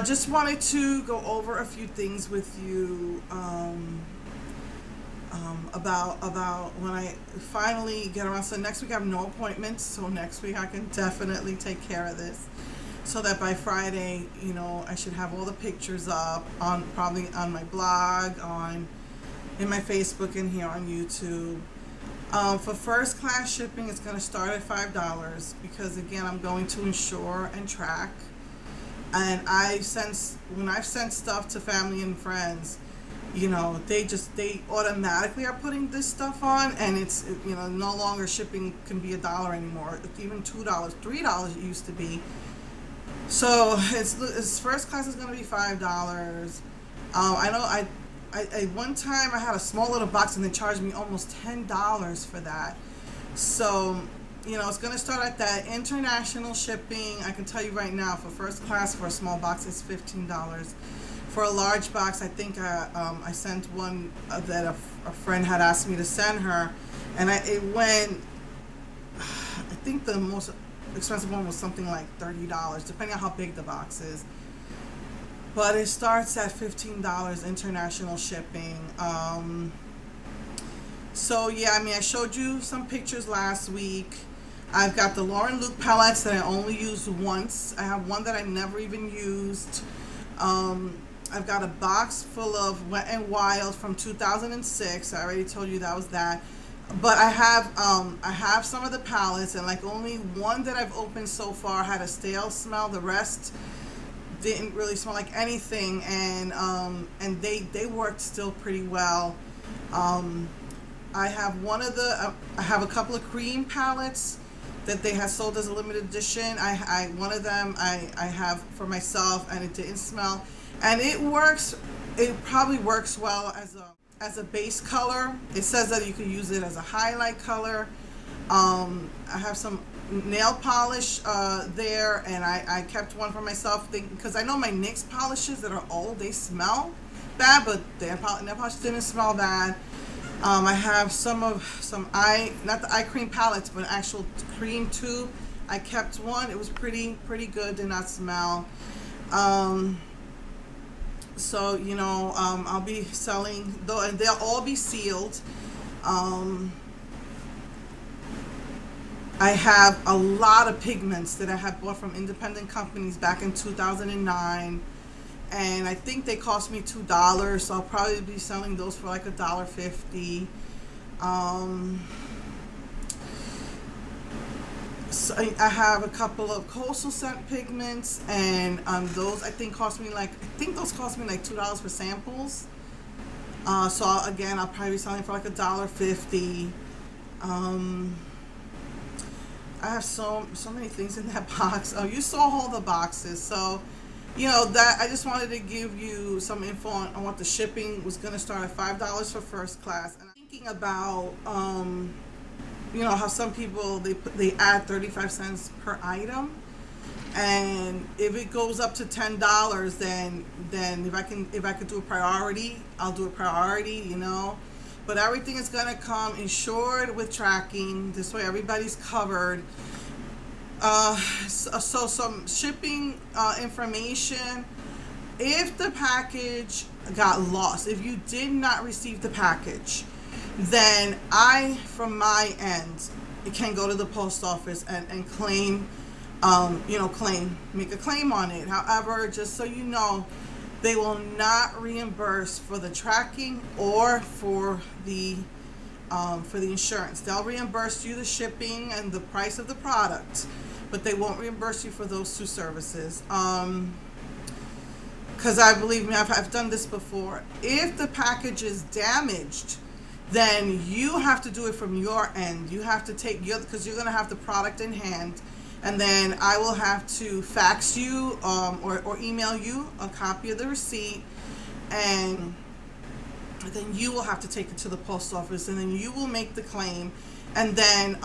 Just wanted to go over a few things with you about when I finally get around. So next week I have no appointments, so next week I can definitely take care of this, so that by Friday, I should have all the pictures up on probably on my blog, on in my Facebook, and here on YouTube. For first class shipping, it's going to start at $5 because again, I'm going to insure and track. And when I've sent stuff to family and friends, they automatically are putting this stuff on, and it's no longer shipping can be $1 anymore. Even $2, $3 it used to be. So it's first class is going to be $5. I know I one time I had a small little box and they charged me almost $10 for that. So it's going to start at that. International shipping, I can tell you right now, for first class for a small box it's $15. For a large box, I think I sent one that a friend had asked me to send her, and it went, I think the most expensive one was something like $30, depending on how big the box is. But it starts at $15 international shipping. So yeah, I showed you some pictures last week. I've got the Lauren Luke palettes that I only used once. I have one that I never even used. I've got a box full of Wet n Wild from 2006. I already told you that was that. But I have some of the palettes, and like only one that I've opened so far had a stale smell. The rest didn't really smell like anything, and they worked still pretty well. I have I have a couple of cream palettes that they had sold as a limited edition. One of them I have for myself, and it didn't smell, and it works. It probably works well as a base color. It says that you can use it as a highlight color. I have some nail polish there, and I kept one for myself because I know my NYX polishes that are old, they smell bad, but their nail polish didn't smell bad. I have not the eye cream palettes, but actual cream tube. I kept one. It was pretty good, did not smell. So I'll be selling though, and they'll all be sealed. I have a lot of pigments that I had bought from independent companies back in 2009, and I think they cost me $2, so I'll probably be selling those for like $1.50. So I have a couple of coastal scent pigments, and those I think cost me like $2 for samples. So again, I'll probably be selling for like $1.50. I have so many things in that box. Oh, you saw all the boxes, so that I just wanted to give you some info on what the shipping was going to start at $5 for first class. And I'm thinking about how some people they add 35 cents per item, and if it goes up to $10, then if I could do a priority, I'll do a priority, But everything is going to come insured with tracking. This way everybody's covered. So some shipping information. If the package got lost, if you did not receive the package, then from my end, it can go to the post office and claim, make a claim on it. However, just so you know, they will not reimburse for the tracking or for the insurance. They'll reimburse you the shipping and the price of the product, but they won't reimburse you for those two services. Because believe me, I've done this before. If the package is damaged, then you have to do it from your end. You have to because you're going to have the product in hand. And then I will have to fax you or email you a copy of the receipt, and then you will have to take it to the post office, and then you will make the claim, and then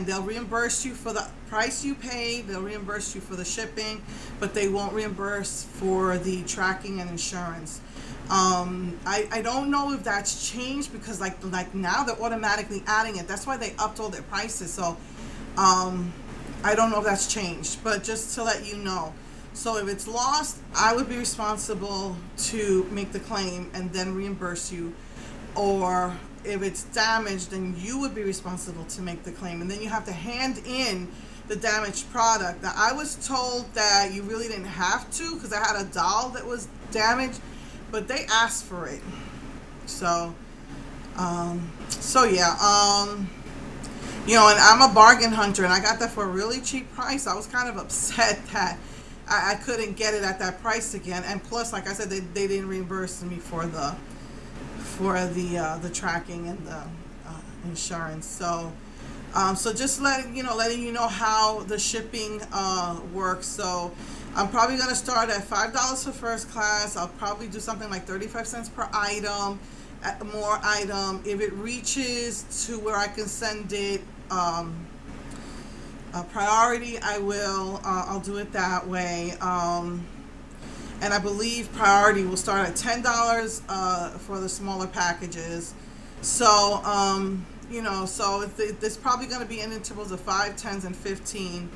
they'll reimburse you for the price you paid. They'll reimburse you for the shipping, but they won't reimburse for the tracking and insurance. I don't know if that's changed, because like now they're automatically adding it. That's why they upped all their prices. So I don't know if that's changed, but just to let you know. So if it's lost, I would be responsible to make the claim and then reimburse you. Or if it's damaged, then you would be responsible to make the claim. And then you have to hand in the damaged product. Now, I was told that you really didn't have to because I had a doll that was damaged, but they asked for it. So, yeah. You know, and I'm a bargain hunter, and I got that for a really cheap price. I was kind of upset that I couldn't get it at that price again. And plus, like I said, they didn't reimburse me for the tracking and the insurance. So, so just letting you know how the shipping works. So I'm probably going to start at $5 for first class. I'll probably do something like 35 cents per item, more item. If it reaches to where I can send it priority, I will. I'll do it that way. And I believe priority will start at $10 for the smaller packages. So, you know, so there's probably going to be in intervals of 5, 10s, and 15,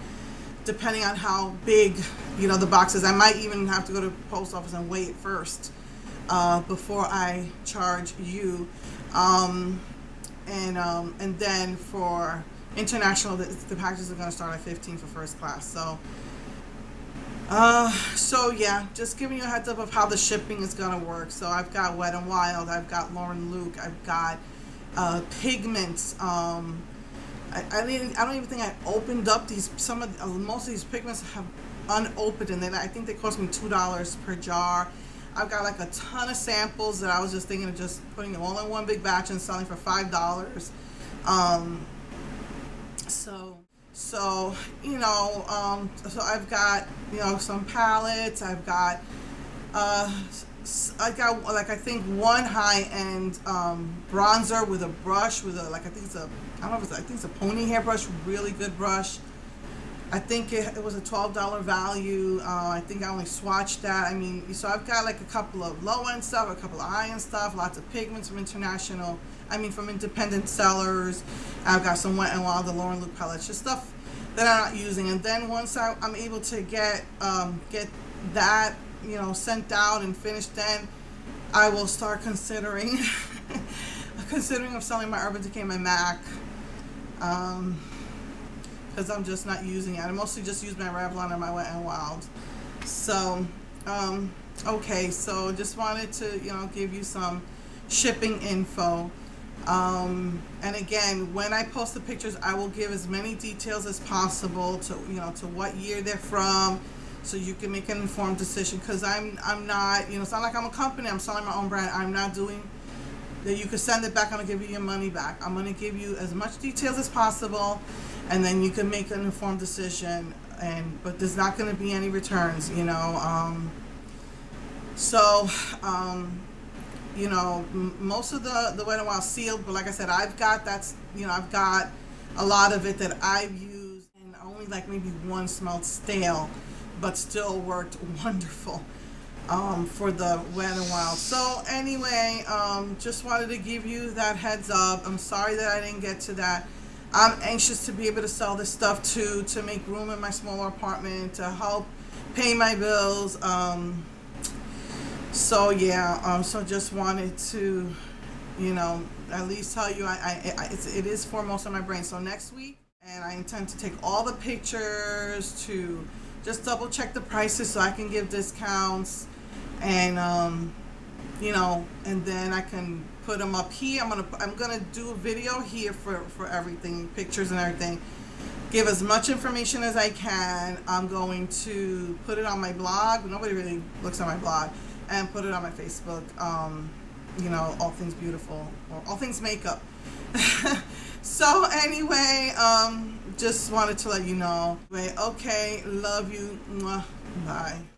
depending on how big, you know, the box is. I might even have to go to the post office and weigh it first before I charge you. And then for international, the packages are going to start at 15 for first class. So yeah, just giving you a heads up of how the shipping is gonna work. So I've got Wet n Wild, I've got Lauren Luke, I've got Pigments. I don't even think I opened up these. Most of these Pigments have unopened, and then I think they cost me $2 per jar. I've got like a ton of samples that I was just thinking of just putting them all in one big batch and selling for $5. So you know, so I've got, you know, some palettes. I've got like I think one high-end bronzer with a brush with a, like, I think it's a pony hair brush, really good brush. I think it was a $12 value. I think I only swatched that. I mean, so I've got like a couple of low-end stuff, a couple of high-end stuff, lots of pigments from from independent sellers. I've got some Wet n Wild, the Lauren Luke palettes, just stuff that I'm not using. And then once I'm able to get that, you know, sent out and finished, then I will start considering of selling my Urban Decay, my MAC. Because I'm just not using it. I mostly just use my Revlon and my Wet n Wild. So, okay, so just wanted to, you know, give you some shipping info. And again, when I post the pictures, I will give as many details as possible to, you know, to what year they're from, so you can make an informed decision. Because I'm not, you know, it's not like I'm a company. I'm selling my own brand. I'm not doing that. You can send it back. I'm gonna give you your money back. I'm gonna give you as much details as possible, and then you can make an informed decision. But there's not going to be any returns, you know. You know, most of the Wet n Wild sealed, but like I said, I've got I've got a lot of it that I've used, and only like maybe one smelled stale, but still worked wonderful for the Wet n Wild. So anyway, just wanted to give you that heads up. I'm sorry that I didn't get to that. I'm anxious to be able to sell this stuff too, to make room in my smaller apartment, to help pay my bills. So yeah, so just wanted to, you know, at least tell you it is foremost on my brain. So next week, and I intend to take all the pictures, to just double check the prices so I can give discounts, and you know, and then I can put them up here. I'm gonna do a video here for everything, pictures and everything. Give as much information as I can. I'm going to put it on my blog. Nobody really looks at my blog. And put it on my Facebook. You know, All Things Beautiful, or All Things Makeup. So anyway, just wanted to let you know. Okay, love you. Bye.